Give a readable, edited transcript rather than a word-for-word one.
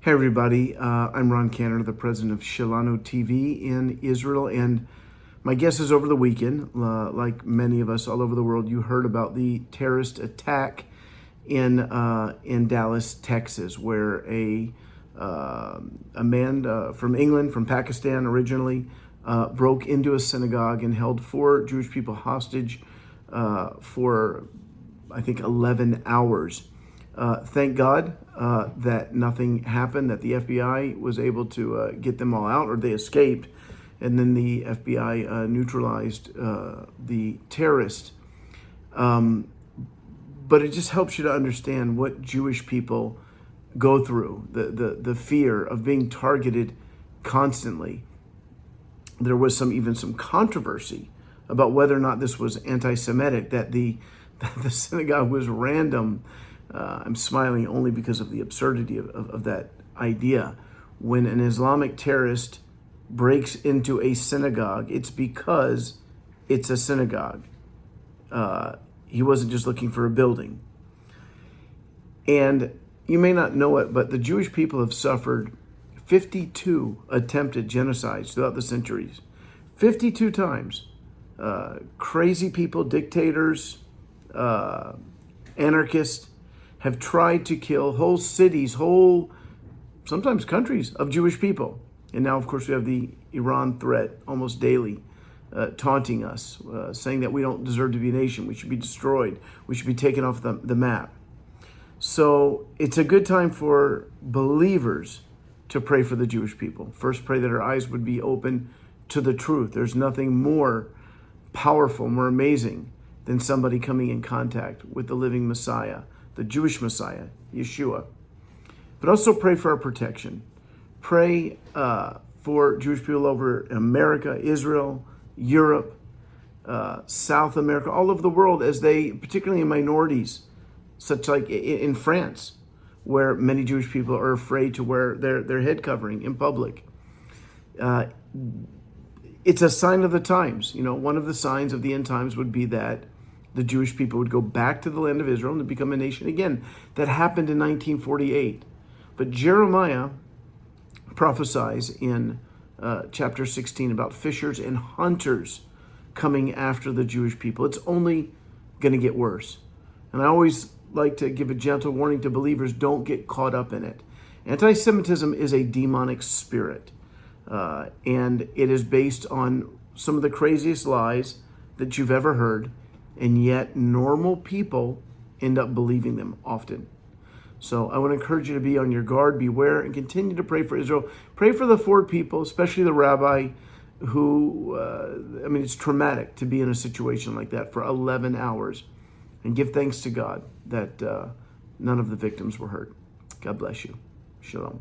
Hey everybody, I'm Ron Cantor, the president of Shalano TV in Israel, and my guess is over the weekend, like many of us all over the world, you heard about the terrorist attack in Dallas, Texas, where a man from England, from Pakistan originally, broke into a synagogue and held 4 Jewish people hostage for, I think, 11 hours. Thank God that nothing happened, that the FBI was able to get them all out, or they escaped, and then the FBI neutralized the terrorist. But it just helps you to understand what Jewish people go through, the fear of being targeted constantly. There was even some controversy about whether or not this was anti-Semitic, that the synagogue was random. I'm smiling only because of the absurdity of that idea. When an Islamic terrorist breaks into a synagogue, it's because it's a synagogue. He wasn't just looking for a building. And you may not know it, but the Jewish people have suffered 52 attempted genocides throughout the centuries. 52 times. Crazy people, dictators, anarchists, have tried to kill whole cities, sometimes countries of Jewish people. And now, of course, we have the Iran threat almost daily, taunting us, saying that we don't deserve to be a nation. We should be destroyed. We should be taken off the map. So it's a good time for believers to pray for the Jewish people. First, pray that our eyes would be open to the truth. There's nothing more powerful, more amazing than somebody coming in contact with the living Messiah, the Jewish Messiah, Yeshua. But also pray for our protection. Pray for Jewish people over America, Israel, Europe, South America, all over the world, as they, particularly in minorities, such like in France, where many Jewish people are afraid to wear their head covering in public. It's a sign of the times. You know, one of the signs of the end times would be that the Jewish people would go back to the land of Israel and to become a nation again. That happened in 1948. But Jeremiah prophesies in chapter 16 about fishers and hunters coming after the Jewish people. It's only going to get worse. And I always like to give a gentle warning to believers: don't get caught up in it. Anti-Semitism is a demonic spirit, and it is based on some of the craziest lies that you've ever heard. And yet normal people end up believing them often. So I want to encourage you to be on your guard, beware, and continue to pray for Israel. Pray for the 4 people, especially the rabbi, who, it's traumatic to be in a situation like that for 11 hours. And give thanks to God that none of the victims were hurt. God bless you. Shalom.